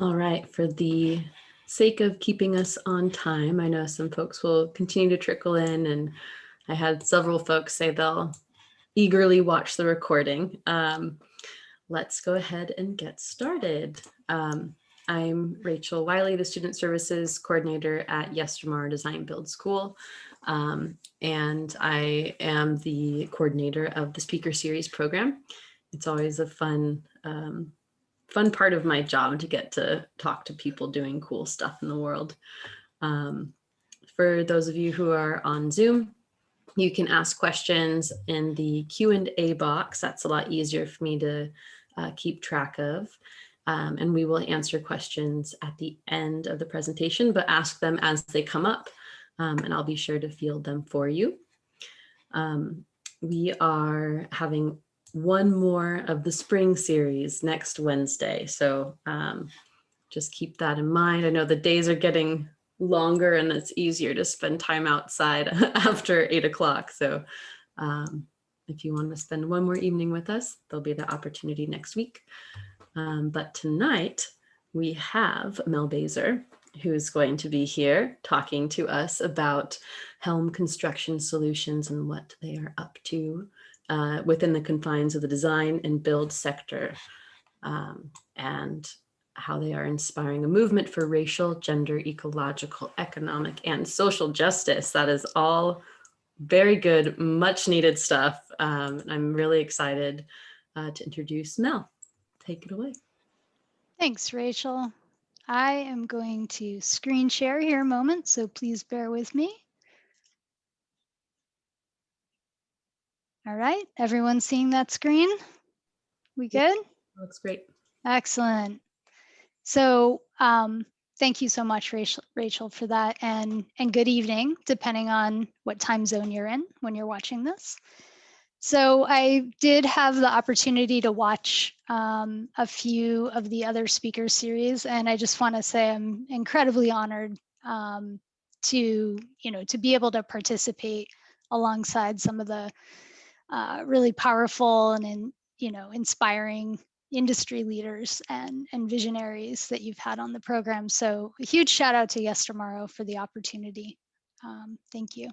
All right, for the sake of keeping us on time, I know some folks will continue to trickle in, and I had several folks say they'll eagerly watch the recording. Let's go ahead and get started. I'm Rachel Wiley, the Student Services Coordinator at Yestermore Design Build School, and I am the coordinator of the Speaker Series program. It's always a fun part of my job to get to talk to people doing cool stuff in the world. For those of you who are on Zoom, you can ask questions in the Q&A box. That's a lot easier for me to keep track of. And we will answer questions at the end of the presentation, but ask them as they come up, and I'll be sure to field them for you. We are having one more of the spring series next Wednesday. So just keep that in mind. I know the days are getting longer and it's easier to spend time outside after 8 o'clock. So if you want to spend one more evening with us, there'll be the opportunity next week. But tonight we have Mel Baiser, who's going to be here talking to us about Helm Construction Solutions and what they are up to within the confines of the design and build sector, and how they are inspiring a movement for racial, gender, ecological, economic, and social justice. That is all very good, much needed stuff. I'm really excited to introduce Mel. Take it away. Thanks, Rachel. I am going to screen share here a moment, so please bear with me. All right, everyone seeing that screen? We good? Looks great. Excellent. So thank you so much, Rachel, for that, and good evening, depending on what time zone you're in when you're watching this. So I did have the opportunity to watch a few of the other speaker series, and I just want to say I'm incredibly honored to be able to participate alongside some of the really powerful and inspiring industry leaders and visionaries that you've had on the program. So a huge shout out to Yes Tomorrow for the opportunity. Thank you.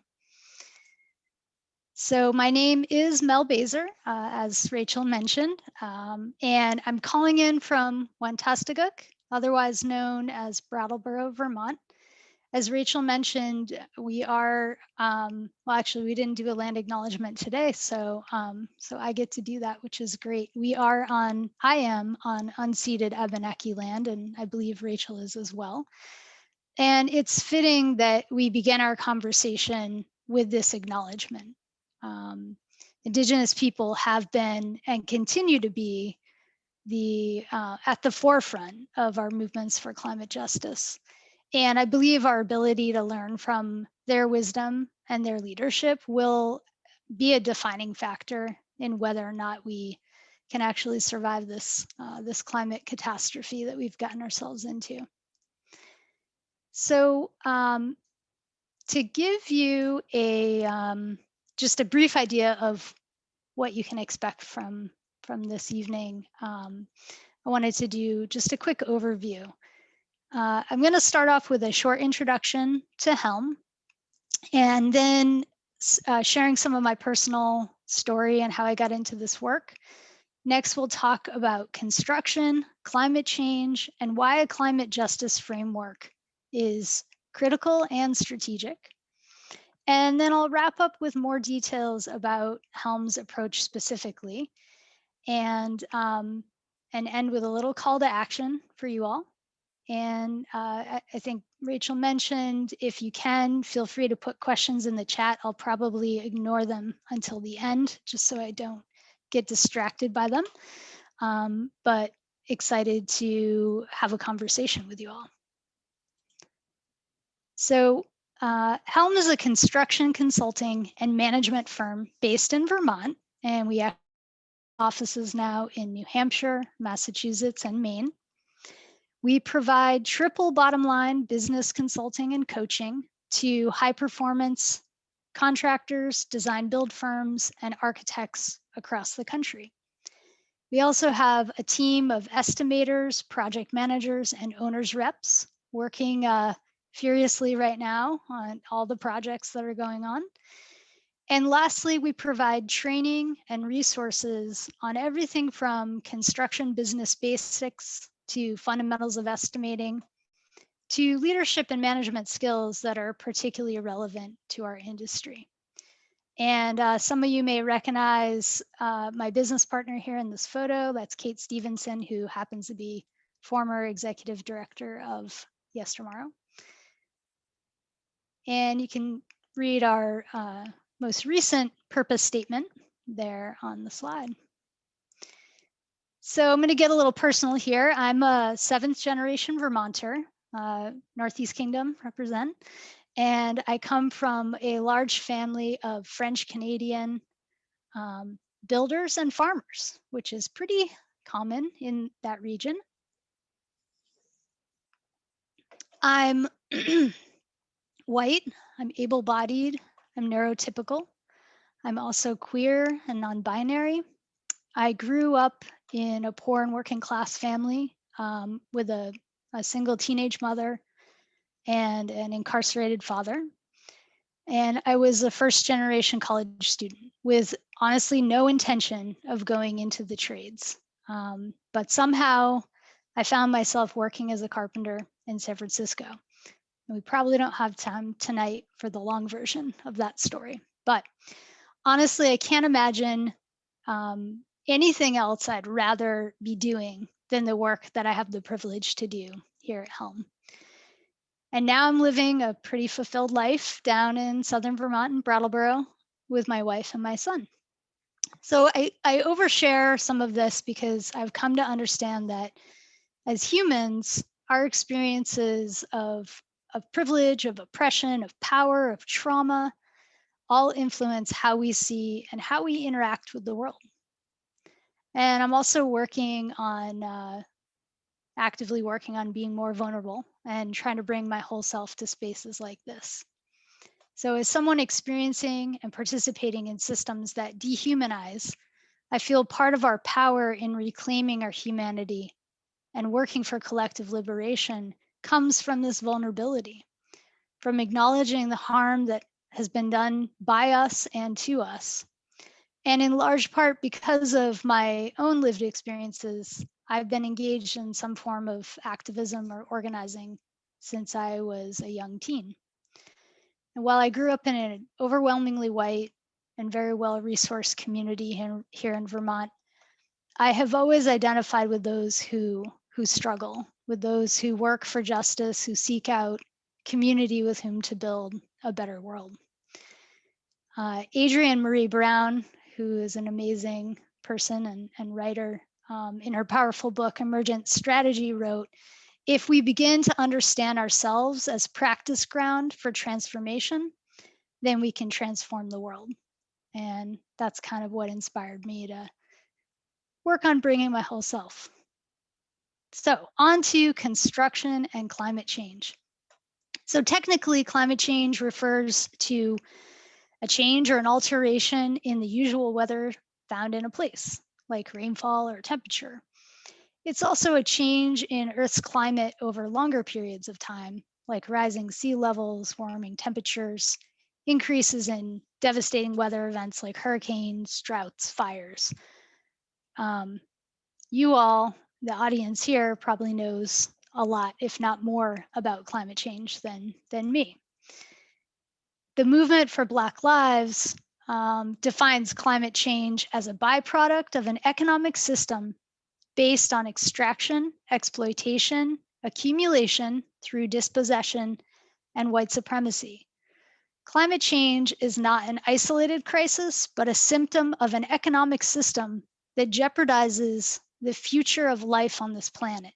So my name is Mel Baiser, as Rachel mentioned, and I'm calling in from Wantastigook, otherwise known as Brattleboro, Vermont. As Rachel mentioned, we are, well, actually, we didn't do a land acknowledgement today, so I get to do that, which is great. I am on unceded Abenaki land, and I believe Rachel is as well. And it's fitting that we begin our conversation with this acknowledgement. Indigenous people have been and continue to be at the forefront of our movements for climate justice. And I believe our ability to learn from their wisdom and their leadership will be a defining factor in whether or not we can actually survive this climate catastrophe that we've gotten ourselves into. So to give you just a brief idea of what you can expect from this evening, I wanted to do just a quick overview. I'm going to start off with a short introduction to Helm, and then sharing some of my personal story and how I got into this work. Next, we'll talk about construction, climate change, and why a climate justice framework is critical and strategic. And then I'll wrap up with more details about Helm's approach specifically, and end with a little call to action for you all. And I think Rachel mentioned, if you can, feel free to put questions in the chat. I'll probably ignore them until the end, just so I don't get distracted by them. But excited to have a conversation with you all. So Helm is a construction consulting and management firm based in Vermont, and we have offices now in New Hampshire, Massachusetts, and Maine. We provide triple bottom line business consulting and coaching to high performance contractors, design build firms, and architects across the country. We also have a team of estimators, project managers, and owners reps working furiously right now on all the projects that are going on. And lastly, we provide training and resources on everything from construction business basics to fundamentals of estimating to leadership and management skills that are particularly relevant to our industry. And some of you may recognize my business partner here in this photo. That's Kate Stevenson, who happens to be former executive director of Yes Tomorrow. And you can read our most recent purpose statement there on the slide. So I'm going to get a little personal here. I'm a 7th generation Vermonter, Northeast Kingdom represent. And I come from a large family of French Canadian builders and farmers, which is pretty common in that region. I'm white, I'm able-bodied, I'm neurotypical. I'm also queer and non-binary. I grew up in a poor and working class family with a single teenage mother and an incarcerated father. And I was a first generation college student with honestly no intention of going into the trades. But somehow I found myself working as a carpenter in San Francisco. And we probably don't have time tonight for the long version of that story. But honestly, I can't imagine anything else I'd rather be doing than the work that I have the privilege to do here at Helm. And now I'm living a pretty fulfilled life down in southern Vermont in Brattleboro with my wife and my son. So I overshare some of this because I've come to understand that as humans, our experiences of privilege, of oppression, of power, of trauma, all influence how we see and how we interact with the world. And I'm also working on actively working on being more vulnerable and trying to bring my whole self to spaces like this. So as someone experiencing and participating in systems that dehumanize, I feel part of our power in reclaiming our humanity and working for collective liberation comes from this vulnerability, from acknowledging the harm that has been done by us and to us. And in large part because of my own lived experiences, I've been engaged in some form of activism or organizing since I was a young teen. And while I grew up in an overwhelmingly white and very well-resourced community here in Vermont, I have always identified with those who struggle, with those who work for justice, who seek out community with whom to build a better world. Adrienne Marie Brown, who is an amazing person and writer, in her powerful book, Emergent Strategy, wrote, "If we begin to understand ourselves as practice ground for transformation, then we can transform the world." And that's kind of what inspired me to work on bringing my whole self. So on to construction and climate change. So technically, climate change refers to a change or an alteration in the usual weather found in a place, like rainfall or temperature. It's also a change in Earth's climate over longer periods of time, like rising sea levels, warming temperatures, increases in devastating weather events like hurricanes, droughts, fires. You all, the audience here, probably knows a lot, if not more, about climate change than me. The movement for Black Lives defines climate change as a byproduct of an economic system based on extraction, exploitation, accumulation through dispossession, and white supremacy. Climate change is not an isolated crisis, but a symptom of an economic system that jeopardizes the future of life on this planet.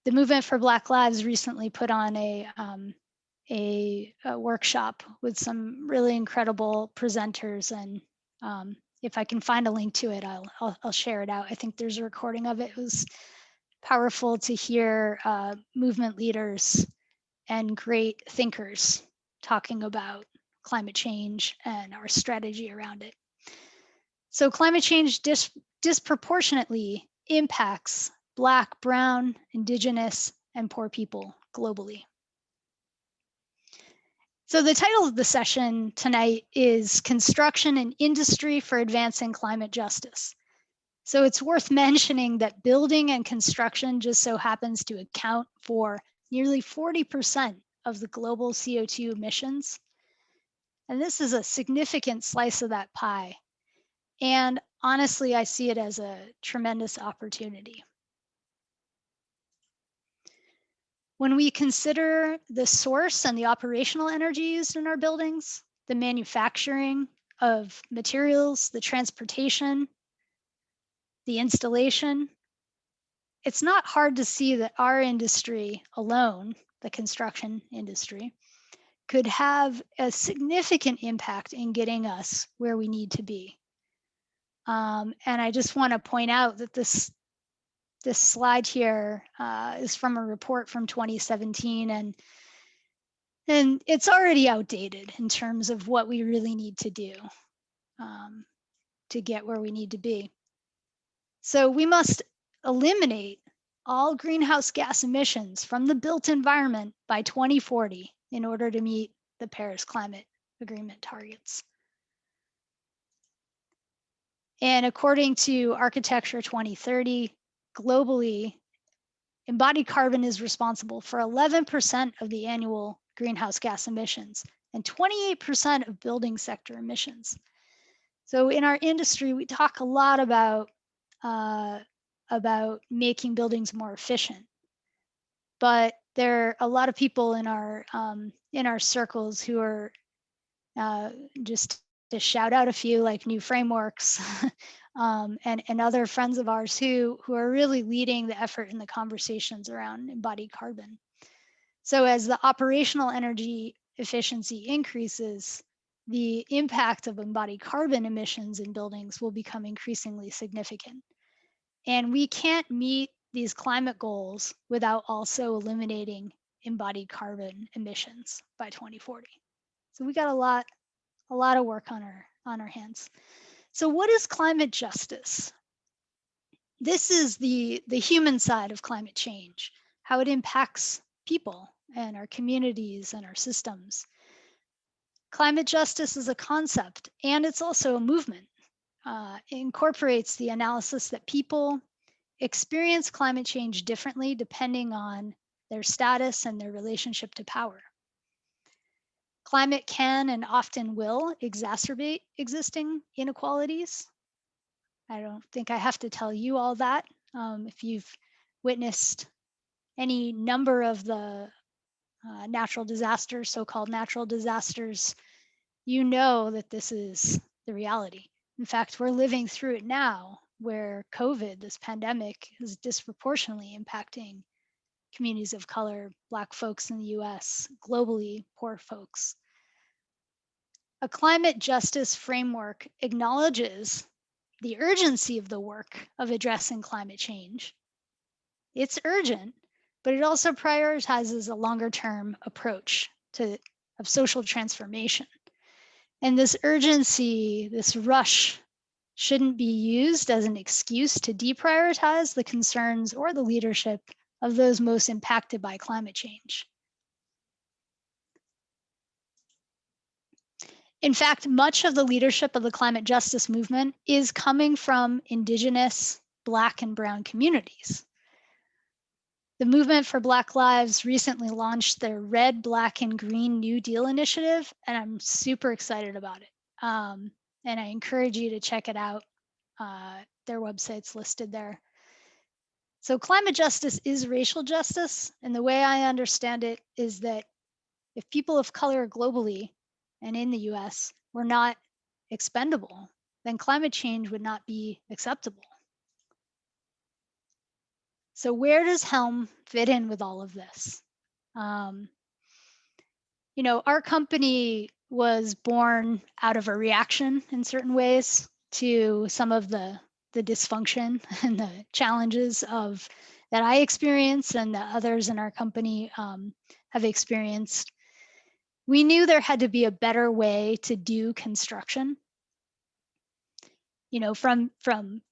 The Movement for Black Lives recently put on a workshop with some really incredible presenters, and if I can find a link to it, I'll share it out. I think there's a recording of it. It was powerful to hear movement leaders and great thinkers talking about climate change and our strategy around it. So climate change disproportionately impacts Black, Brown, Indigenous, and poor people globally. So the title of the session tonight is Construction and Industry for Advancing Climate Justice. So it's worth mentioning that building and construction just so happens to account for nearly 40% of the global CO2 emissions. And this is a significant slice of that pie. And honestly, I see it as a tremendous opportunity. When we consider the source and the operational energy used in our buildings, the manufacturing of materials, the transportation, the installation, it's not hard to see that our industry alone, the construction industry, could have a significant impact in getting us where we need to be. And I just want to point out that this slide here is from a report from 2017, and it's already outdated in terms of what we really need to do to get where we need to be. So we must eliminate all greenhouse gas emissions from the built environment by 2040 in order to meet the Paris Climate Agreement targets. And according to Architecture 2030, globally, embodied carbon is responsible for 11% of the annual greenhouse gas emissions and 28% of building sector emissions. So in our industry, we talk a lot about making buildings more efficient, but there are a lot of people in our circles who are just to shout out a few, like New Frameworks and other friends of ours who are really leading the effort in the conversations around embodied carbon. So as the operational energy efficiency increases, the impact of embodied carbon emissions in buildings will become increasingly significant. And we can't meet these climate goals without also eliminating embodied carbon emissions by 2040. So we got a lot of work on our hands. So what is climate justice? This is the human side of climate change, how it impacts people and our communities and our systems. Climate justice is a concept, and it's also a movement. It incorporates the analysis that people experience climate change differently depending on their status and their relationship to power. Climate can and often will exacerbate existing inequalities. I don't think I have to tell you all that. If you've witnessed any number of the natural disasters, so-called natural disasters, you know that this is the reality. In fact, we're living through it now, where COVID, this pandemic, is disproportionately impacting communities of color, Black folks in the US, globally, poor folks. A climate justice framework acknowledges the urgency of the work of addressing climate change. It's urgent, but it also prioritizes a longer-term approach of social transformation. And this urgency, this rush, shouldn't be used as an excuse to deprioritize the concerns or the leadership of those most impacted by climate change. In fact, much of the leadership of the climate justice movement is coming from Indigenous, Black, and Brown communities. The Movement for Black Lives recently launched their Red, Black, and Green New Deal initiative, and I'm super excited about it. And I encourage you to check it out. Their website's listed there. So climate justice is racial justice, and the way I understand it is that if people of color globally and in the US were not expendable, then climate change would not be acceptable. So where does Helm fit in with all of this? You know, our company was born out of a reaction in certain ways to some of the dysfunction and the challenges that I experienced and that others in our company have experienced. We knew there had to be a better way to do construction. from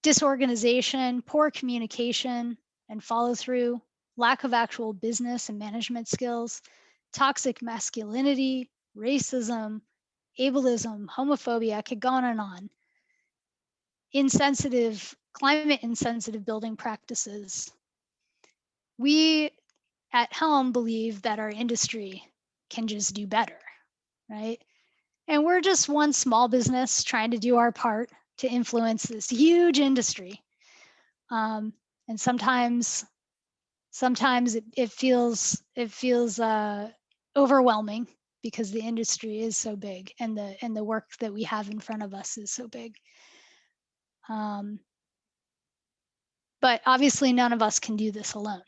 disorganization, poor communication and follow through, lack of actual business and management skills, toxic masculinity, racism, ableism, homophobia, I could go on and on. Climate insensitive building practices. We at Helm believe that our industry can just do better, right? And we're just one small business trying to do our part to influence this huge industry. And sometimes it feels overwhelming because the industry is so big and the work that we have in front of us is so big. But obviously none of us can do this alone.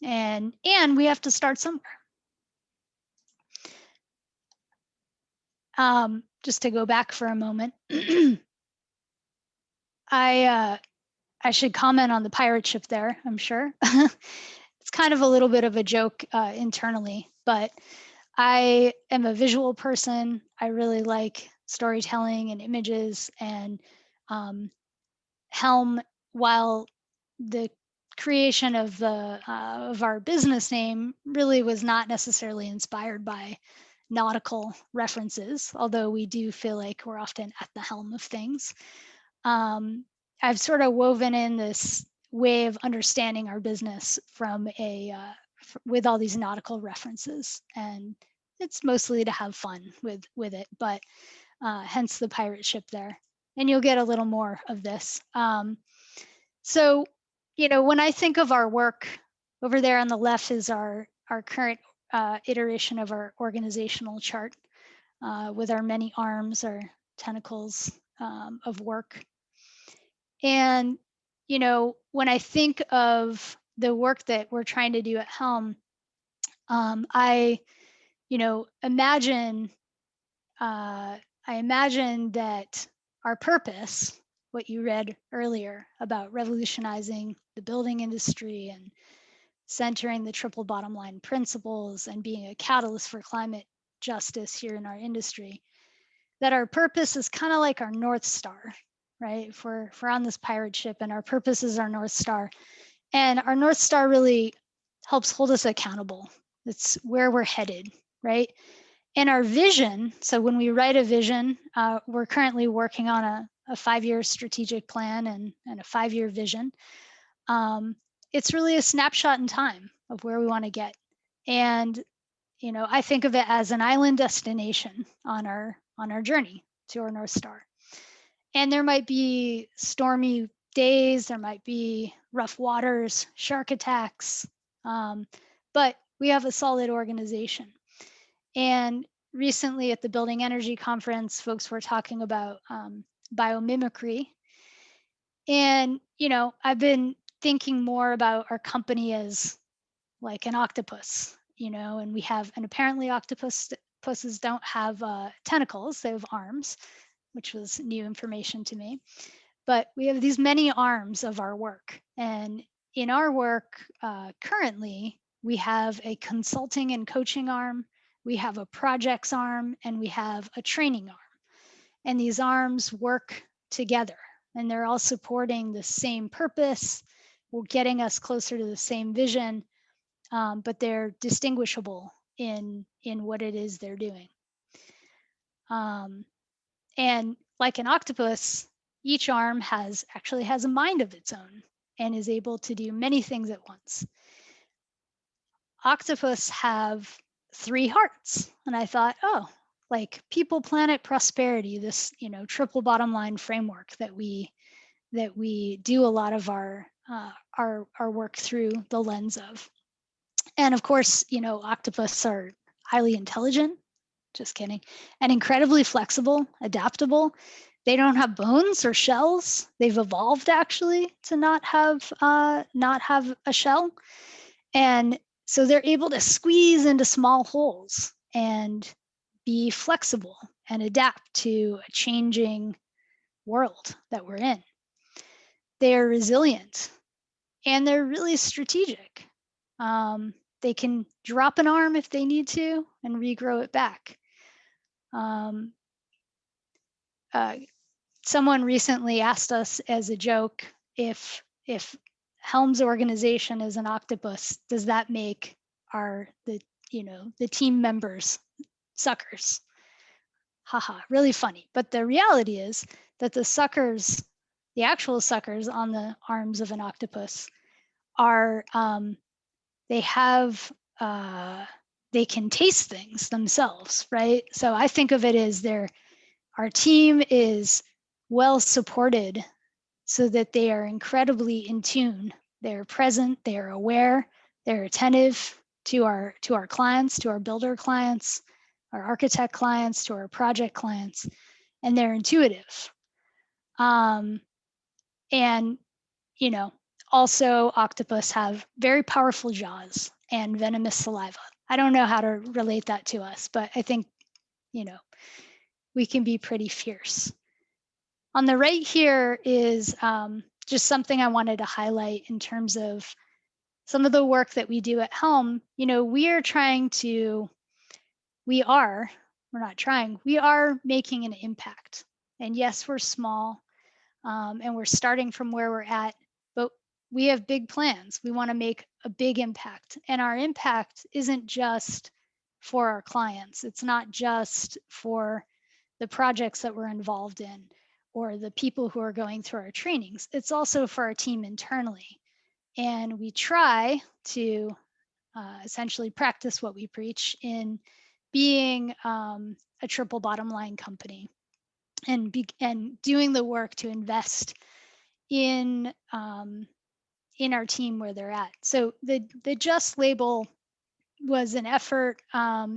And we have to start somewhere. Just to go back for a moment, I should comment on the pirate ship there, I'm sure. It's kind of a little bit of a joke internally, but I am a visual person. I really like storytelling and images, and Helm, while the creation of our business name really was not necessarily inspired by nautical references, although we do feel like we're often at the helm of things. I've sort of woven in this way of understanding our business from with all these nautical references, and it's mostly to have fun with it, but hence the pirate ship there. And you'll get a little more of this. So, when I think of our work, over there on the left is our current iteration of our organizational chart with our many arms, our tentacles of work. And, when I think of the work that we're trying to do at Helm, I imagine that our purpose, what you read earlier about revolutionizing the building industry and centering the triple bottom line principles and being a catalyst for climate justice here in our industry, that our purpose is kind of like our North Star, right? If we're on this pirate ship and our purpose is our North Star, and our North Star really helps hold us accountable. It's where we're headed, right? And our vision, so when we write a vision, we're currently working on a 5-year strategic plan and a 5-year vision. It's really a snapshot in time of where we want to get. And, I think of it as an island destination on our journey to our North Star. And there might be stormy days, there might be rough waters, shark attacks, but we have a solid organization. And recently at the Building Energy Conference, folks were talking about biomimicry. And, I've been thinking more about our company as like an octopus, and apparently octopuses don't have tentacles, they have arms, which was new information to me. But we have these many arms of our work. And in our work currently, we have a consulting and coaching arm, we have a projects arm, and we have a training arm. And these arms work together, and they're all supporting the same purpose, getting us closer to the same vision, but they're distinguishable in what it is they're doing. And like an octopus, each arm actually has a mind of its own and is able to do many things at once. Octopus have 3 hearts. And I thought, like people, planet, prosperity, this, triple bottom line framework that we do a lot of our work through the lens of. And of course, octopus are highly intelligent, just kidding, and incredibly flexible, adaptable. They don't have bones or shells. They've evolved actually to not have a shell. And so they're able to squeeze into small holes and be flexible and adapt to a changing world that we're in. They're resilient and they're really strategic. They can drop an arm if they need to and regrow it back. someone recently asked us as a joke, if Helm's organization is an octopus, does that make the team members suckers? Haha, really funny. But the reality is that the actual suckers on the arms of an octopus are, they can taste things themselves, right? So I think of it as our team is well supported so that they are incredibly in tune. They're present, they're aware, they're attentive to our clients, to our builder clients, our architect clients, to our project clients, and they're intuitive. And also octopus have very powerful jaws and venomous saliva. I don't know how to relate that to us, but I think we can be pretty fierce. On the right here is just something I wanted to highlight in terms of some of the work that we do at Helm. We are making an impact. And yes, we're small, and we're starting from where we're at, but we have big plans. We want to make a big impact. And our impact isn't just for our clients. It's not just for the projects that we're involved in or the people who are going through our trainings. It's also for our team internally. And we try to essentially practice what we preach in being a triple bottom line company and doing the work to invest in our team where they're at. So the Just label was an effort,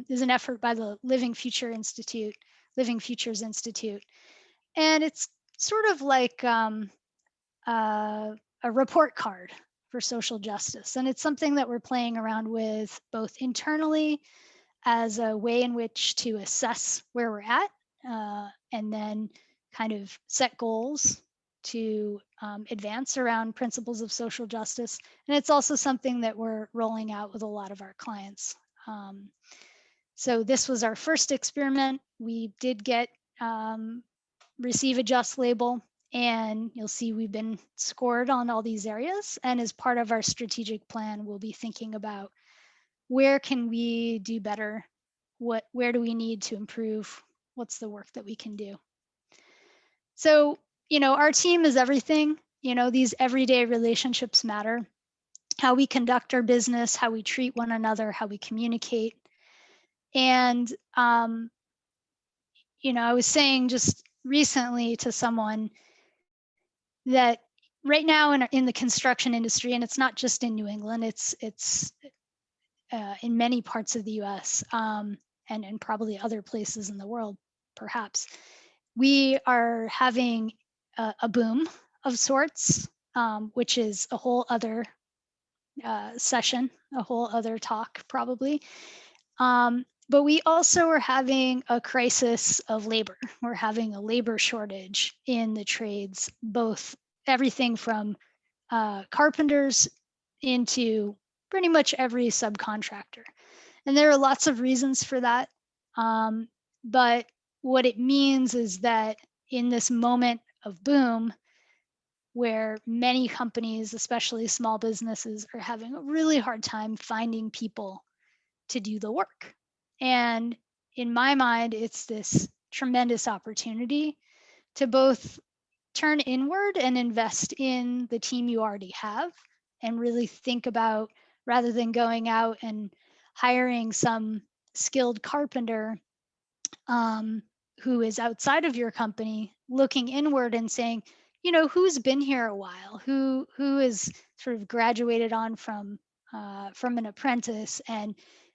is an effort by the Living Futures Institute. And it's sort of like a report card for social justice. And it's something that we're playing around with both internally as a way in which to assess where we're at, and then kind of set goals to advance around principles of social justice. And it's also something that we're rolling out with a lot of our clients. So this was our first experiment. We did receive a Just label, and you'll see we've been scored on all these areas. And as part of our strategic plan, we'll be thinking about where can we do better? Where do we need to improve? What's the work that we can do? So, our team is everything. These everyday relationships matter. How we conduct our business, how we treat one another, how we communicate. And, I was saying just recently to someone that right now in the construction industry, and it's not just in New England, it's in many parts of the US, and probably other places in the world, perhaps, we are having a boom of sorts, which is a whole other session, a whole other talk probably. But we also are having a crisis of labor. We're having a labor shortage in the trades, both everything from carpenters into pretty much every subcontractor. And there are lots of reasons for that. But what it means is that in this moment of boom, where many companies, especially small businesses, are having a really hard time finding people to do the work. And in my mind, it's this tremendous opportunity to both turn inward and invest in the team you already have, and really think about, rather than going out and hiring some skilled carpenter who is outside of your company, looking inward and saying, who's been here a while, who is sort of graduated on from an apprentice, and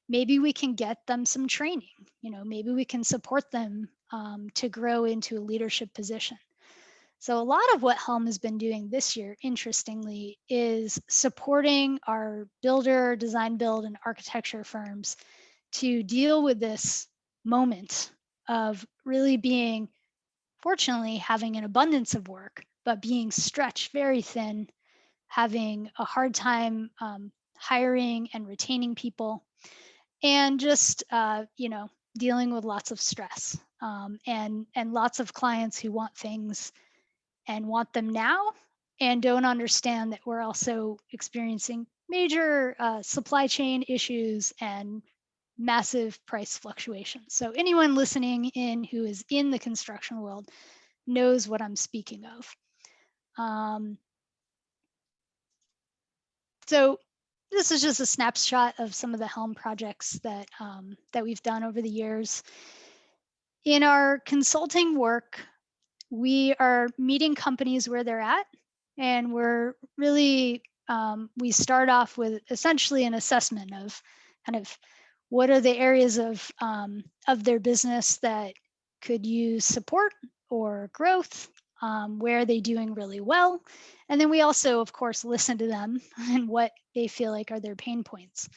maybe we can get them some training. Maybe we can support them to grow into a leadership position. So a lot of what Helm has been doing this year, interestingly, is supporting our builder, design build, and architecture firms to deal with this moment of really being, fortunately, having an abundance of work, but being stretched very thin, having a hard time hiring and retaining people, and just, dealing with lots of stress, and lots of clients who want things and want them now, and don't understand that we're also experiencing major supply chain issues and massive price fluctuations. So anyone listening in who is in the construction world knows what I'm speaking of. So this is just a snapshot of some of the Helm projects that that we've done over the years. In our consulting work, we are meeting companies where they're at, and we're really we start off with essentially an assessment of kind of what are the areas of their business that could use support or growth, where are they doing really well, and then we also, of course, listen to them and what they feel like are their pain points.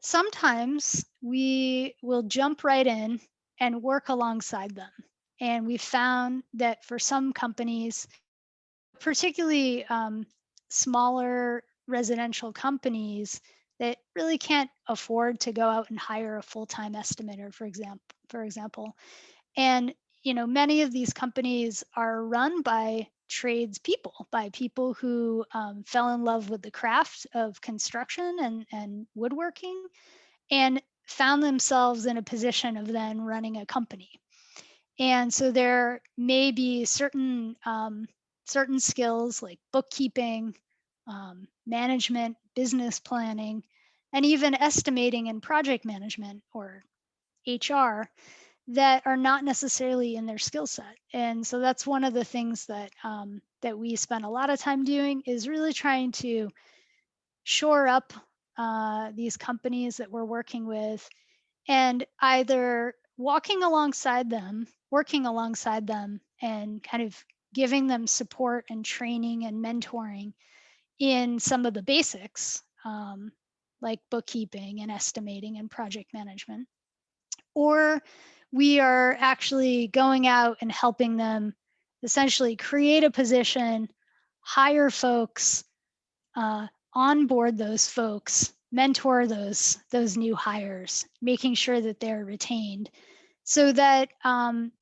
Sometimes we will jump right in and work alongside them. And we found that for some companies, particularly smaller residential companies that really can't afford to go out and hire a full-time estimator, for example. And many of these companies are run by tradespeople, by people who fell in love with the craft of construction and woodworking, and found themselves in a position of then running a company. And so there may be certain skills like bookkeeping, management, business planning, and even estimating and project management, or HR, that are not necessarily in their skill set. And so that's one of the things that we spend a lot of time doing, is really trying to shore up these companies that we're working with, and either working alongside them, and kind of giving them support and training and mentoring in some of the basics, like bookkeeping and estimating and project management. Or we are actually going out and helping them essentially create a position, hire folks, onboard those folks, mentor those new hires, making sure that they're retained, so that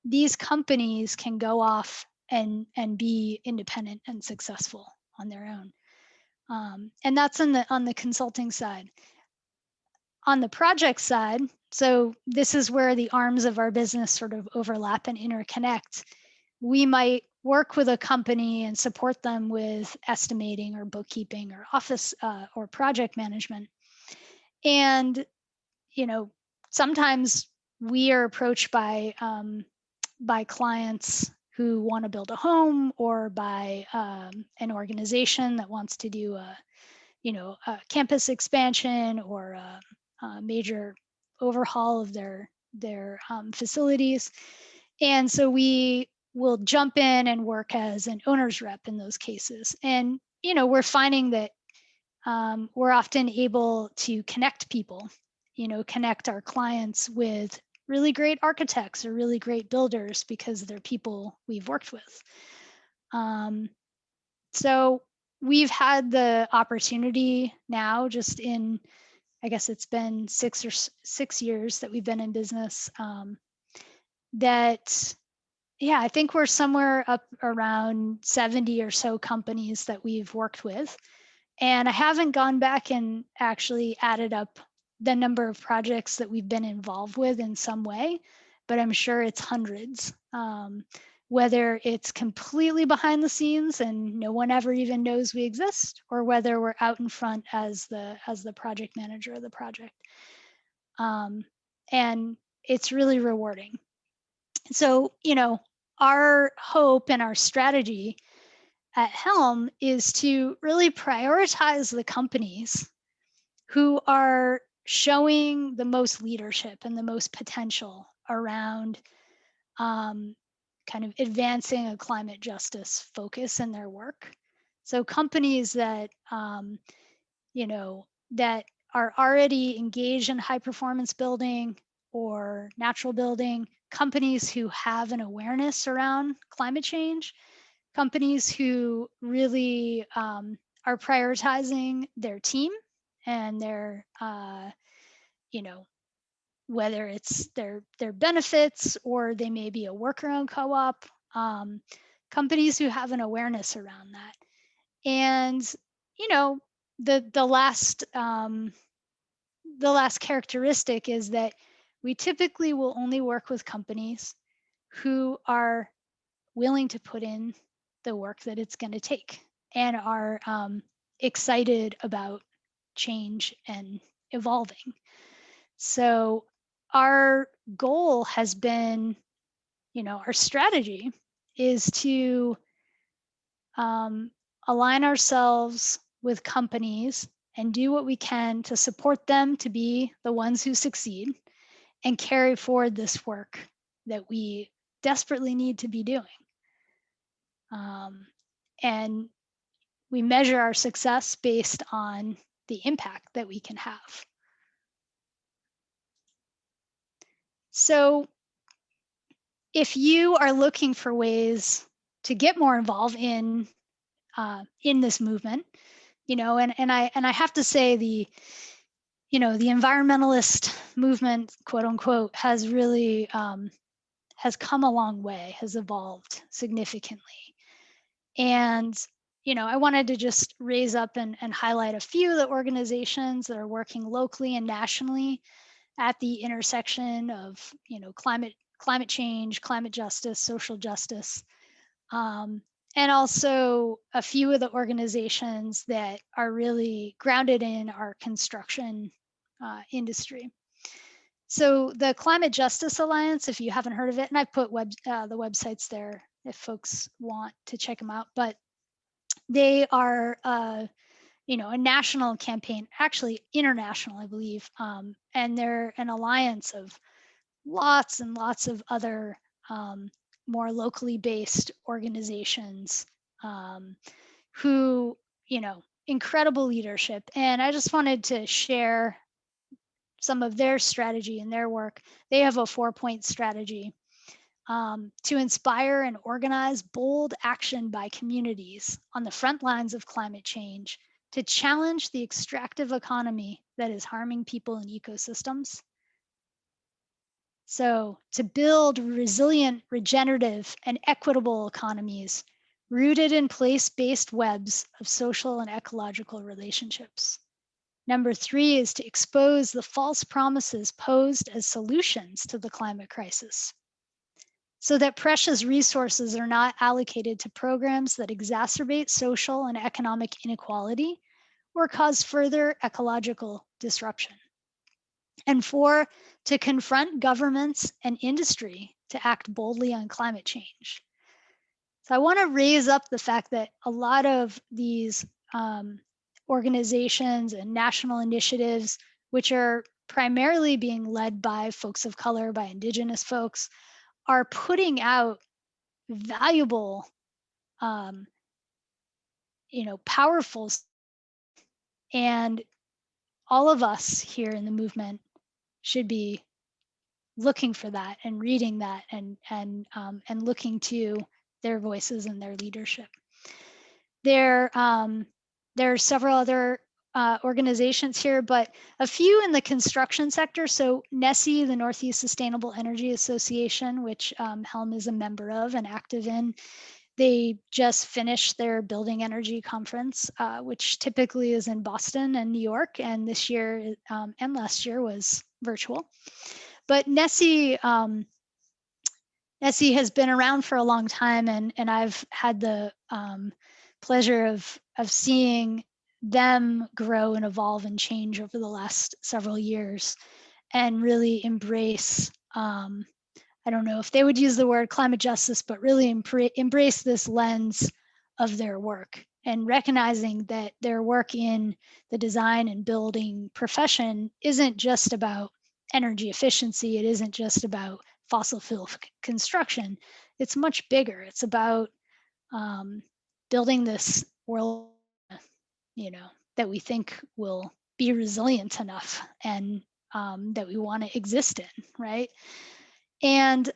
these companies can go off and be independent and successful on their own. And that's on the consulting side. On the project side, so this is where the arms of our business sort of overlap and interconnect. We might work with a company and support them with estimating or bookkeeping or office or project management. And sometimes we are approached by clients who want to build a home, or by an organization that wants to do a campus expansion, or a major overhaul of their facilities. And so we will jump in and work as an owner's rep in those cases. And we're finding that we're often able to connect people, connect our clients with really great architects or really great builders, because they're people we've worked with. So we've had the opportunity now, just in, I guess it's been 6 years that we've been in business, that, yeah, I think we're somewhere up around 70 or so companies that we've worked with. And I haven't gone back and actually added up the number of projects that we've been involved with in some way, but I'm sure it's hundreds. Whether it's completely behind the scenes and no one ever even knows we exist, or whether we're out in front as the project manager of the project. And it's really rewarding. So, our hope and our strategy at Helm is to really prioritize the companies who are showing the most leadership and the most potential around kind of advancing a climate justice focus in their work. So companies that that are already engaged in high performance building or natural building, companies who have an awareness around climate change, companies who really are prioritizing their team and their whether it's their benefits, or they may be a worker-owned co-op, companies who have an awareness around that. And you know, the last characteristic is that we typically will only work with companies who are willing to put in the work that it's going to take, and are excited about change and evolving. So our goal has been, our strategy is to align ourselves with companies and do what we can to support them to be the ones who succeed and carry forward this work that we desperately need to be doing. And we measure our success based on the impact that we can have. So if you are looking for ways to get more involved in this movement, and I have to say the environmentalist movement, quote unquote, has really has come a long way, has evolved significantly. And I wanted to just raise up and highlight a few of the organizations that are working locally and nationally at the intersection of climate change, climate justice, social justice, and also a few of the organizations that are really grounded in our construction industry. So the Climate Justice Alliance, if you haven't heard of it, and I've put the websites there if folks want to check them out, but they are a national campaign, actually international, I believe, and they're an alliance of lots and lots of other more locally based organizations who, incredible leadership. And I just wanted to share some of their strategy and their work. They have a 4-point strategy to inspire and organize bold action by communities on the front lines of climate change to challenge the extractive economy that is harming people and ecosystems. So, to build resilient, regenerative, and equitable economies rooted in place-based webs of social and ecological relationships. Number 3 is to expose the false promises posed as solutions to the climate crisis, so that precious resources are not allocated to programs that exacerbate social and economic inequality or cause further ecological disruption. And 4, to confront governments and industry to act boldly on climate change. So I want to raise up the fact that a lot of these organizations and national initiatives, which are primarily being led by folks of color, by Indigenous folks, are putting out valuable, powerful, and all of us here in the movement should be looking for that and reading that and looking to their voices and their leadership. There are several other organizations here, but a few in the construction sector. So NESI, the Northeast Sustainable Energy Association, which Helm is a member of and active in, they just finished their building energy conference, which typically is in Boston and New York, and this year and last year was virtual. But NESI has been around for a long time, and I've had the pleasure of seeing them grow and evolve and change over the last several years, and really embrace, I don't know if they would use the word climate justice, but really embrace this lens of their work, and recognizing that their work in the design and building profession isn't just about energy efficiency. It isn't just about fossil fuel construction. It's much bigger. It's about building this world, that we think will be resilient enough and that we want to exist in, right? And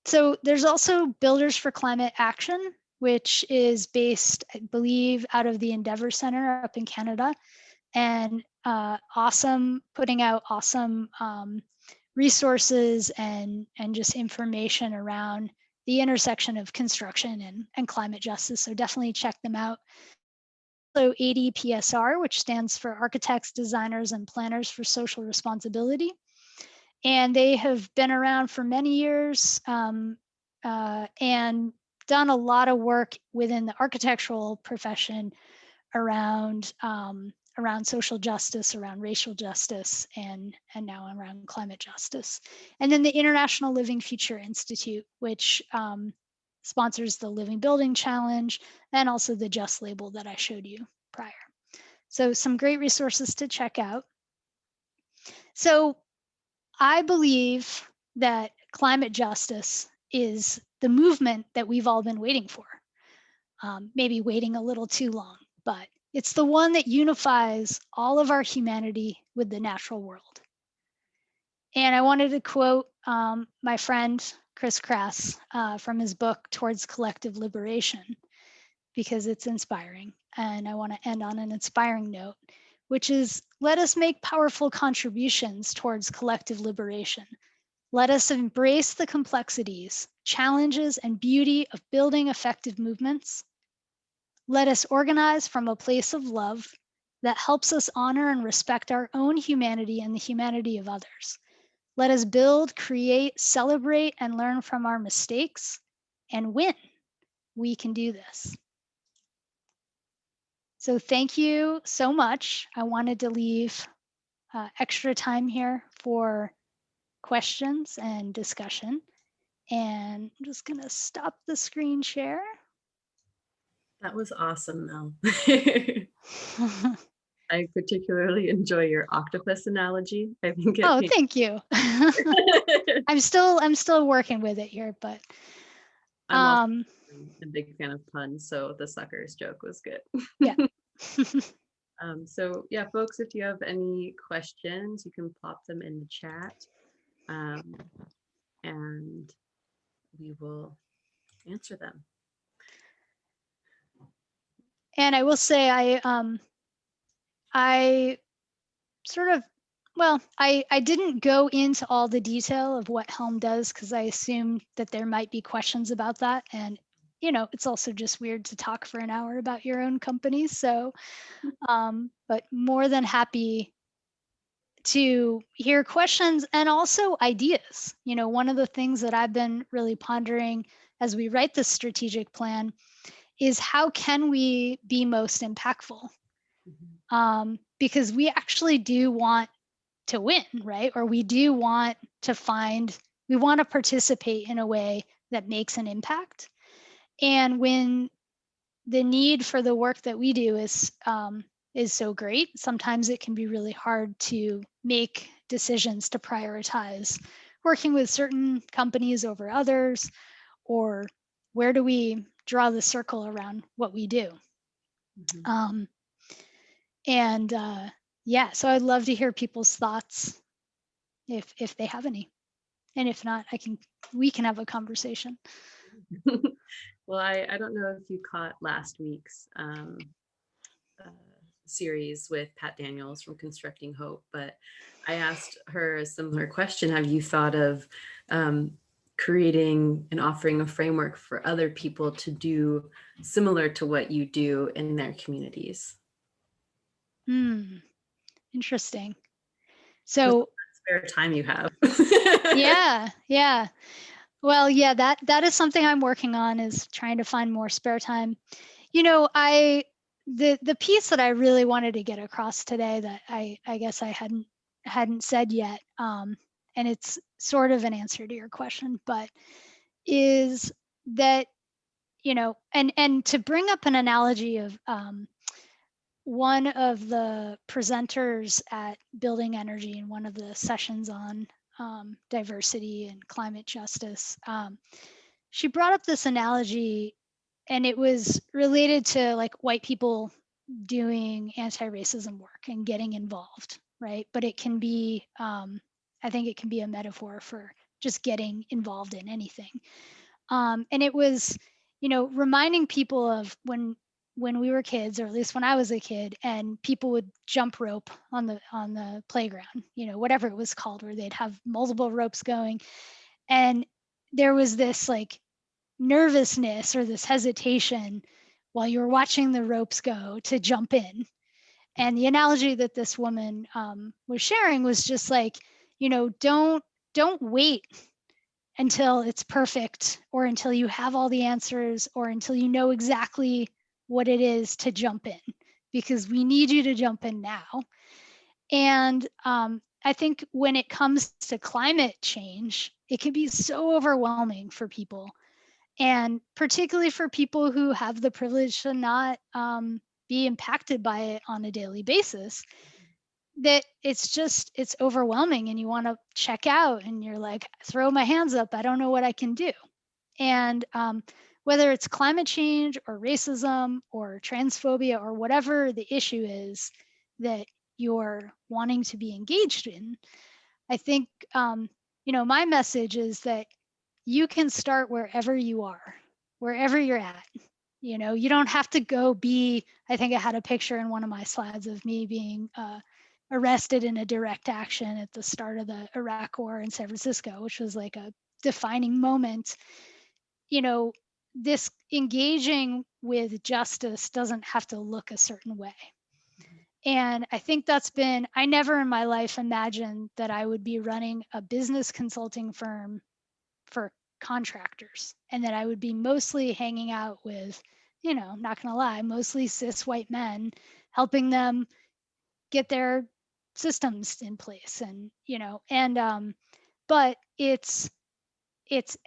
so there's also Builders for Climate Action, which is based, I believe, out of the Endeavor Center up in Canada, and putting out awesome resources and just information around the intersection of construction and climate justice. So definitely check them out. So ADPSR, which stands for Architects, Designers, and Planners for Social Responsibility. And they have been around for many years and done a lot of work within the architectural profession around around social justice, around racial justice, and now around climate justice. And then the International Living Future Institute, which sponsors the Living Building Challenge and also the Just label that I showed you prior. So some great resources to check out. So I believe that climate justice is the movement that we've all been waiting for. Maybe waiting a little too long, but it's the one that unifies all of our humanity with the natural world. And I wanted to quote my friend Chris Krass from his book, Towards Collective Liberation, because it's inspiring. And I want to end on an inspiring note, which is, let us make powerful contributions towards collective liberation. Let us embrace the complexities, challenges, and beauty of building effective movements. Let us organize from a place of love that helps us honor and respect our own humanity and the humanity of others. Let us build, create, celebrate, and learn from our mistakes and win. We can do this. So thank you so much. I wanted to leave extra time here for questions and discussion. And I'm just going to stop the screen share. That was awesome, Mel. I particularly enjoy your octopus analogy. I think it Oh, thank you. I'm still working with it here, but I'm also a big fan of puns, so the suckers joke was good. Yeah. So yeah, folks, if you have any questions, you can pop them in the chat, and we will answer them. And I will say I sort of, well, I didn't go into all the detail of what Helm does because I assumed that there might be questions about that. And, you know, it's also just weird to talk for an hour about your own company. So, but more than happy to hear questions and also ideas. You know, one of the things that I've been really pondering as we write this strategic plan is how can we be most impactful? Because we actually do want to win, right? Or we do want to we want to participate in a way that makes an impact. And when the need for the work that we do is so great, sometimes it can be really hard to make decisions to prioritize working with certain companies over others, or where do we draw the circle around what we do. Yeah, so I'd love to hear people's thoughts if they have any, and if not, we can have a conversation. Well, I don't know if you caught last week's series with Pat Daniels from Constructing Hope, but I asked her a similar question. Have you thought of creating and offering a framework for other people to do similar to what you do in their communities? Interesting. So spare time you have. yeah. Well, yeah, that is something I'm working on, is trying to find more spare time. You know, the piece that I really wanted to get across today that I guess I hadn't said yet, and it's sort of an answer to your question, but is that, you know, and to bring up an analogy of one of the presenters at Building Energy in one of the sessions on diversity and climate justice, she brought up this analogy, and it was related to like white people doing anti-racism work and getting involved, right? But it can be, I think it can be a metaphor for just getting involved in anything. And it was, you know, reminding people of when when we were kids, or at least when I was a kid, and people would jump rope on the playground, whatever it was called, where they'd have multiple ropes going. And there was this like nervousness or this hesitation while you were watching the ropes go to jump in. And the analogy that this woman was sharing was just like, don't wait until it's perfect, or until you have all the answers, or until you know exactly what it is to jump in, because we need you to jump in now. And I think when it comes to climate change, it can be so overwhelming for people, and particularly for people who have the privilege to not be impacted by it on a daily basis, that it's overwhelming, and you want to check out, and you're like, throw my hands up, I don't know what I can do. And whether it's climate change or racism or transphobia or whatever the issue is that you're wanting to be engaged in, I think my message is that you can start wherever you are, wherever you're at. You don't have to go be, I think I had a picture in one of my slides of me being arrested in a direct action at the start of the Iraq War in San Francisco, which was like a defining moment. This engaging with justice doesn't have to look a certain way. And I think I never in my life imagined that I would be running a business consulting firm for contractors, and that I would be mostly hanging out with, not gonna lie, mostly cis white men, helping them get their systems in place. But it's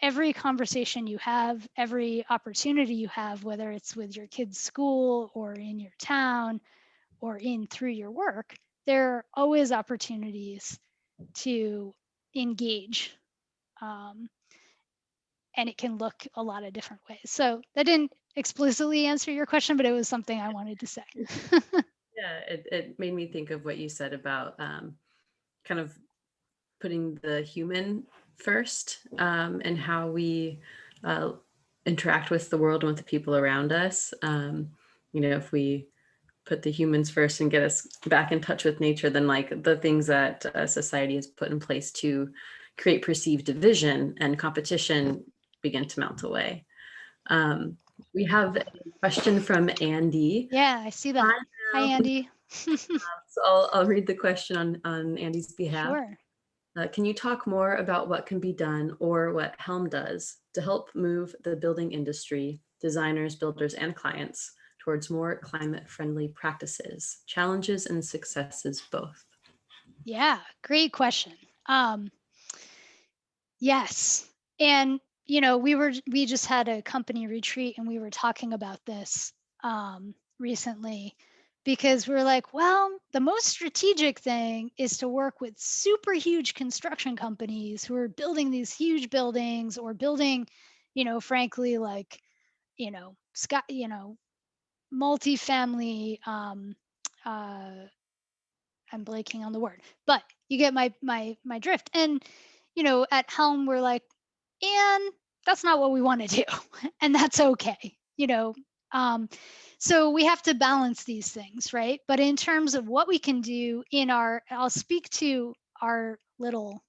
every conversation you have, every opportunity you have, whether it's with your kid's school or in your town or through your work, there are always opportunities to engage. And it can look a lot of different ways. So that didn't explicitly answer your question, but it was something I wanted to say. Yeah, it made me think of what you said about kind of putting the human first, and how we interact with the world and with the people around us. If we put the humans first and get us back in touch with nature, then like the things that society has put in place to create perceived division and competition begin to melt away. We have a question from Andy. Yeah, I see that. Hi, Andy. So I'll read the question on Andy's behalf. Sure. Can you talk more about what can be done, or what Helm does, to help move the building industry, designers, builders, and clients towards more climate-friendly practices, challenges and successes both? Yeah, great question. Yes. And we just had a company retreat, and we were talking about this recently, because we're like, well, the most strategic thing is to work with super huge construction companies who are building these huge buildings, or building, frankly, like, sky, multifamily, I'm blanking on the word, but you get my drift. And at Helm, we're like, and that's not what we want to do, and that's okay. So we have to balance these things, right? But in terms of what we can do I'll speak to our little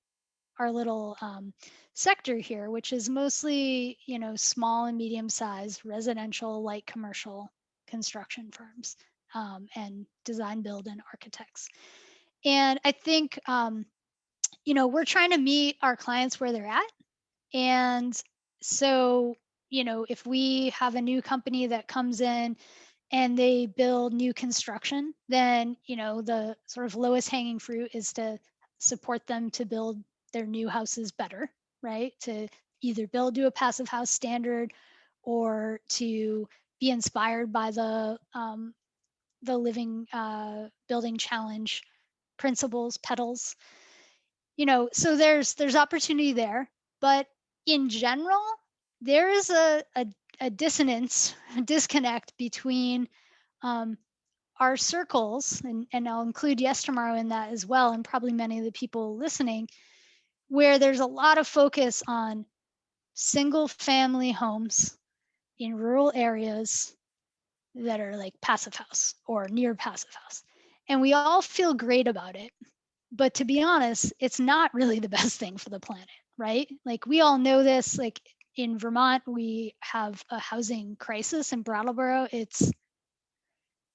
sector here, which is mostly small and medium-sized residential, light commercial construction firms, and design, build, and architects. And I think we're trying to meet our clients where they're at. And so if we have a new company that comes in and they build new construction, then the sort of lowest hanging fruit is to support them to build their new houses better, right? To either build to a passive house standard, or to be inspired by the living building challenge principles, petals. So there's opportunity there. But in general, there is a dissonance, a disconnect between our circles, and I'll include Yes Tomorrow in that as well, and probably many of the people listening, where there's a lot of focus on single family homes in rural areas that are like passive house or near passive house. And we all feel great about it. But to be honest, it's not really the best thing for the planet, right? Like we all know this, like in Vermont, we have a housing crisis in Brattleboro. It's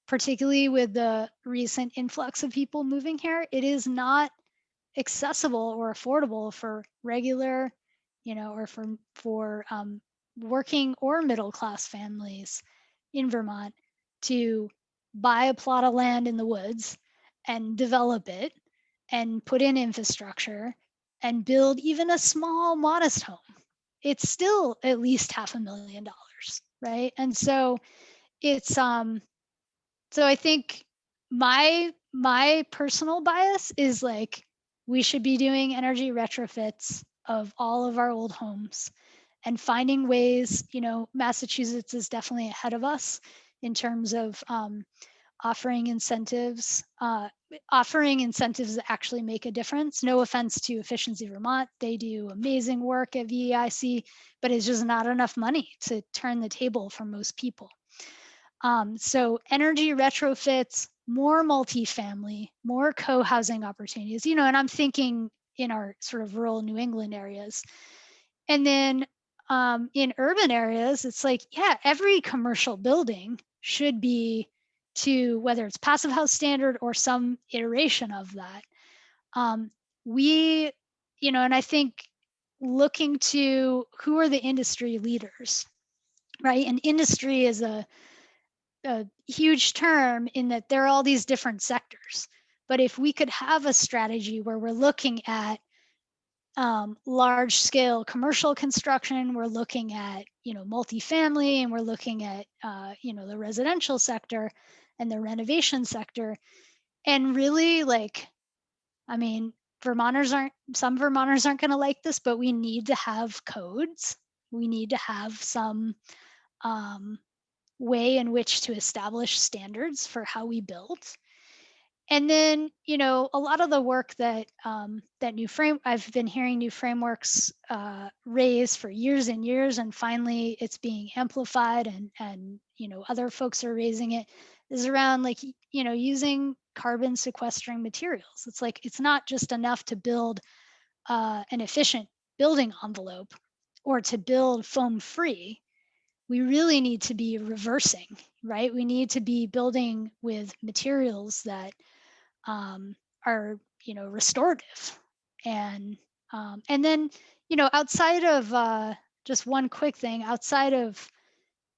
particularly with the recent influx of people moving here, it is not accessible or affordable for regular, or for working or middle class families in Vermont to buy a plot of land in the woods and develop it and put in infrastructure and build even a small modest home. It's still at least $500,000, right? And so it's so I think my personal bias is like we should be doing energy retrofits of all of our old homes and finding ways. Massachusetts is definitely ahead of us in terms of offering incentives. Offering incentives that actually make a difference. No offense to Efficiency Vermont, they do amazing work at VEIC, but it's just not enough money to turn the table for most people. So energy retrofits, more multifamily, more co-housing opportunities, and I'm thinking in our sort of rural New England areas. And then in urban areas, it's like, yeah, every commercial building should be to whether it's passive house standard or some iteration of that. And I think looking to who are the industry leaders, right? And industry is a huge term in that there are all these different sectors. But if we could have a strategy where we're looking at large scale commercial construction, we're looking at multifamily, and we're looking at the residential sector and the renovation sector, and really some Vermonters aren't going to like this, but we need to have codes. We need to have some way in which to establish standards for how we build. And then, a lot of the work that I've been hearing new frameworks raise for years and years, and finally it's being amplified, and other folks are raising it, is around using carbon sequestering materials. It's like it's not just enough to build an efficient building envelope or to build foam free. We really need to be reversing, right? We need to be building with materials that are restorative, and then outside of just one quick thing outside of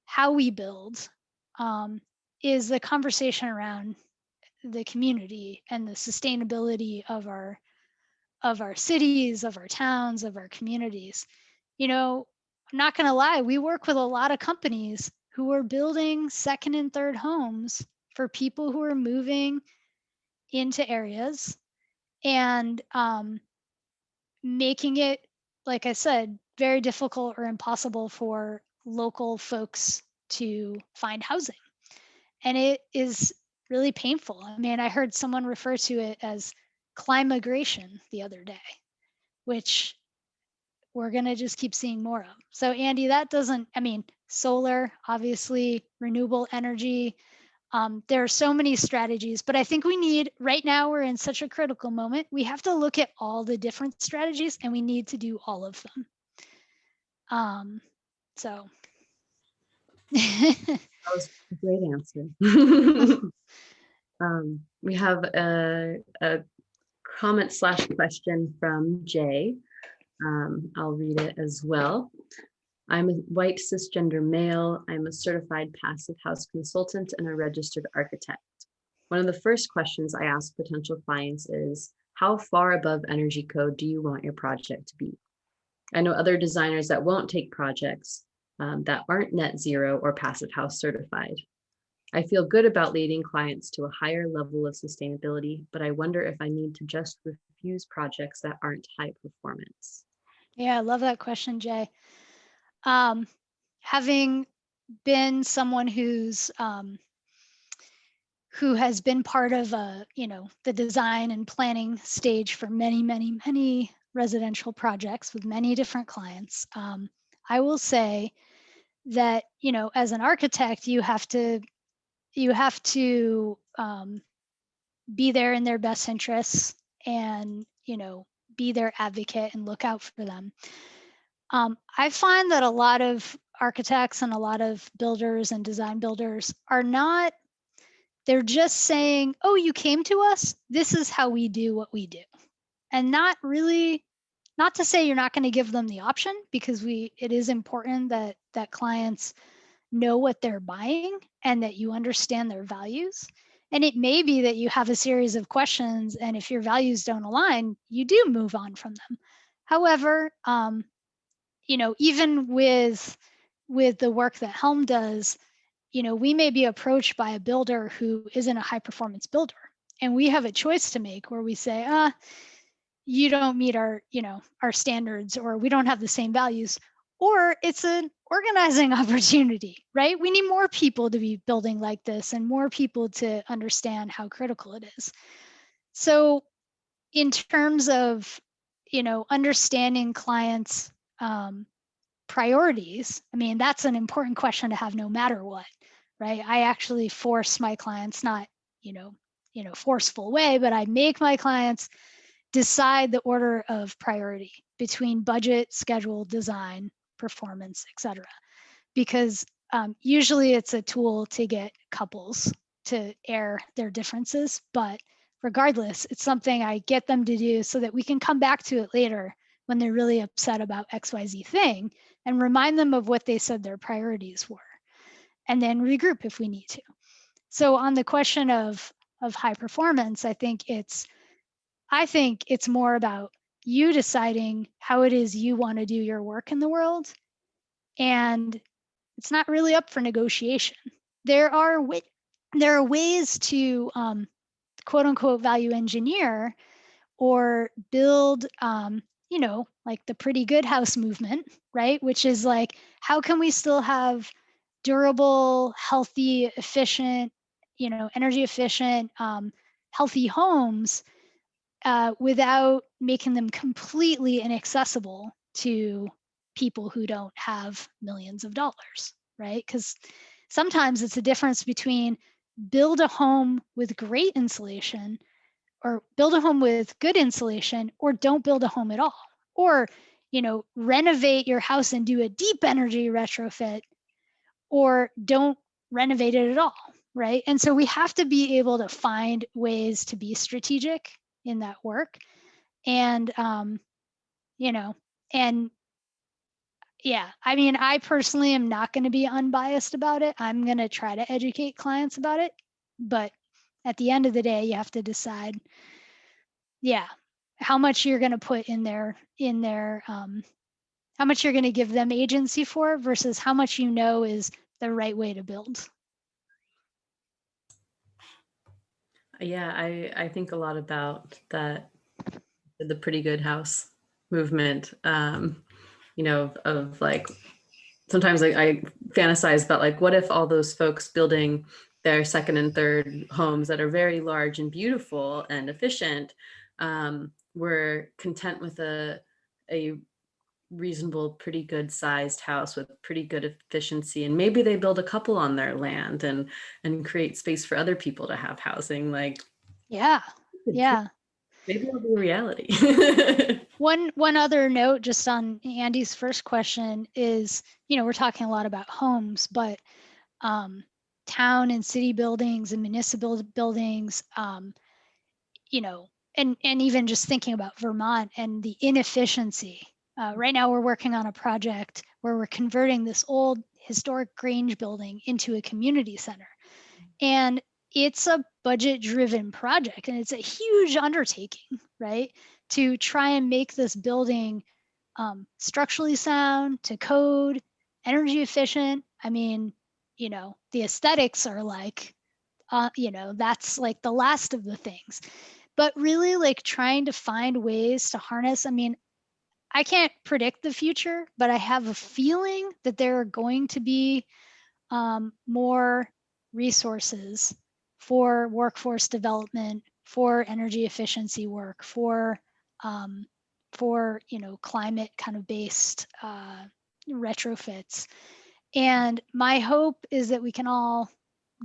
how we build is the conversation around the community and the sustainability of our cities, of our towns, of our communities. I'm not going to lie, we work with a lot of companies who are building second and third homes for people who are moving into areas, and making it, like I said, very difficult or impossible for local folks to find housing. And it is really painful. I mean, I heard someone refer to it as climigration the other day, which we're going to just keep seeing more of. So Andy, solar, obviously, renewable energy, there are so many strategies, but I think right now we're in such a critical moment. We have to look at all the different strategies, and we need to do all of them. So. That was a great answer. We have a comment/question from Jay. I'll read it as well. I'm a white cisgender male. I'm a certified passive house consultant and a registered architect. One of the first questions I ask potential clients is, how far above energy code do you want your project to be? I know other designers that won't take projects that aren't net zero or passive house certified. I feel good about leading clients to a higher level of sustainability, but I wonder if I need to just refuse projects that aren't high performance. Yeah, I love that question, Jay. Having been someone who has been part of the design and planning stage for many, many, many residential projects with many different clients, I will say that as an architect, you have to you have to be there in their best interests and, be their advocate and look out for them. I find that a lot of architects and a lot of builders and design builders are not, they're just saying, oh, you came to us, this is how we do what we do. And not really, not to say you're not going to give them the option, because it is important that clients know what they're buying and that you understand their values. And it may be that you have a series of questions, and if your values don't align, you do move on from them. However, even with the work that Helm does, we may be approached by a builder who isn't a high performance builder, and we have a choice to make where we say, you don't meet our standards, or we don't have the same values, or it's an organizing opportunity, right? We need more people to be building like this and more people to understand how critical it is. So in terms of, understanding clients' priorities, I mean, that's an important question to have no matter what, right? I actually force my clients, not, forceful way, but I make my clients decide the order of priority between budget, schedule, design, performance, etc. Because usually it's a tool to get couples to air their differences, but regardless, it's something I get them to do so that we can come back to it later when they're really upset about XYZ thing and remind them of what they said their priorities were, and then regroup if we need to. So on the question of high performance, I think it's more about you deciding how it is you want to do your work in the world, and it's not really up for negotiation. There are ways to quote unquote value engineer or build, like the pretty good house movement, right? Which is like, how can we still have durable, healthy, efficient, energy efficient, healthy homes without making them completely inaccessible to people who don't have millions of dollars, right? Because sometimes it's a difference between build a home with great insulation, or build a home with good insulation, or don't build a home at all, or renovate your house and do a deep energy retrofit, or don't renovate it at all, right? And so we have to be able to find ways to be strategic in that work. And and yeah, I mean, I personally am not going to be unbiased about it. I'm going to try to educate clients about it, but at the end of the day, you have to decide, how much you're going to put in their how much you're going to give them agency for versus how much is the right way to build. Yeah, I think a lot about that, the pretty good house movement, of like, sometimes I fantasize about like, what if all those folks building their second and third homes that are very large and beautiful and efficient were content with a reasonable, pretty good sized house with pretty good efficiency, and maybe they build a couple on their land and create space for other people to have housing. Like, yeah maybe it'll be a reality. One other note just on Andy's first question is, we're talking a lot about homes, but town and city buildings and municipal buildings, and even just thinking about Vermont and the inefficiency. Right now we're working on a project where we're converting this old historic Grange building into a community center. And it's a budget-driven project, and it's a huge undertaking, right? To try and make this building structurally sound, to code, energy efficient. I mean, the aesthetics are like, that's like the last of the things. But really, like, trying to find ways to harness, I mean, I can't predict the future, but I have a feeling that there are going to be more resources for workforce development, for energy efficiency work, for climate kind of based retrofits. And my hope is that we can all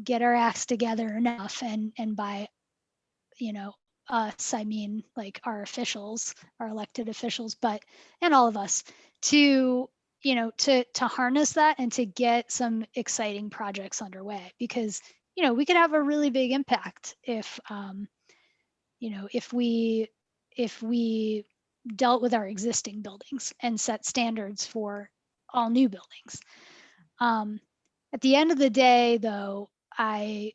get our acts together enough, and by, us, I mean like our officials, our elected officials, and all of us, to to harness that and to get some exciting projects underway, because we could have a really big impact if if we dealt with our existing buildings and set standards for all new buildings. At the end of the day, though, I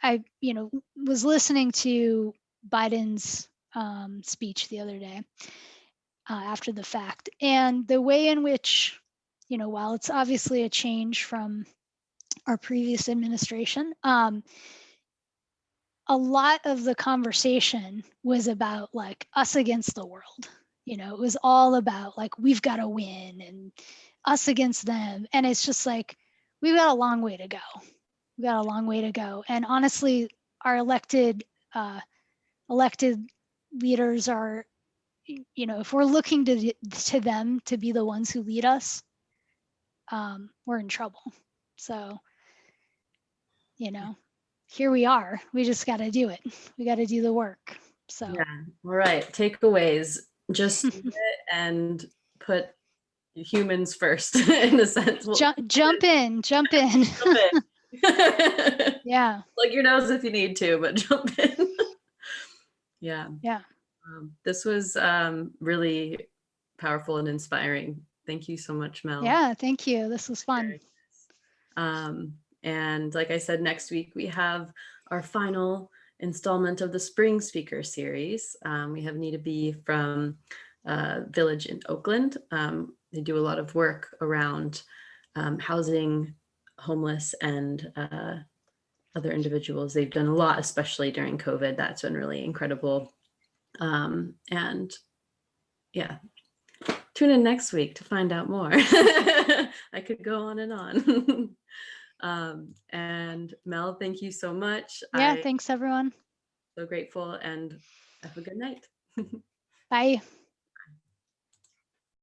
was listening to Biden's speech the other day, after the fact, and the way in which, while it's obviously a change from our previous administration, a lot of the conversation was about like us against the world. It was all about like, we've got to win, and us against them. And it's just like, we've got a long way to go. We've got a long way to go. And honestly, our elected leaders are, if we're looking to them to be the ones who lead us, we're in trouble. So, here we are. We just got to do it. We got to do the work. So Yeah. All right. Takeaways. Just do it and put humans first in a sense. Jump in. Jump in. Yeah. Plug your nose if you need to, but jump in. Yeah. Yeah. This was really powerful and inspiring. Thank you so much, Mel. Yeah, thank you. This was fun. And like I said, next week we have our final installment of the Spring Speaker Series. We have Nita B from Village in Oakland. They do a lot of work around housing homeless and other individuals. They've done a lot, especially during COVID. That's been really incredible. And yeah, tune in next week to find out more. I could go on and on. And Mel, thank you so much. Yeah, thanks everyone. So grateful, and have a good night. Bye.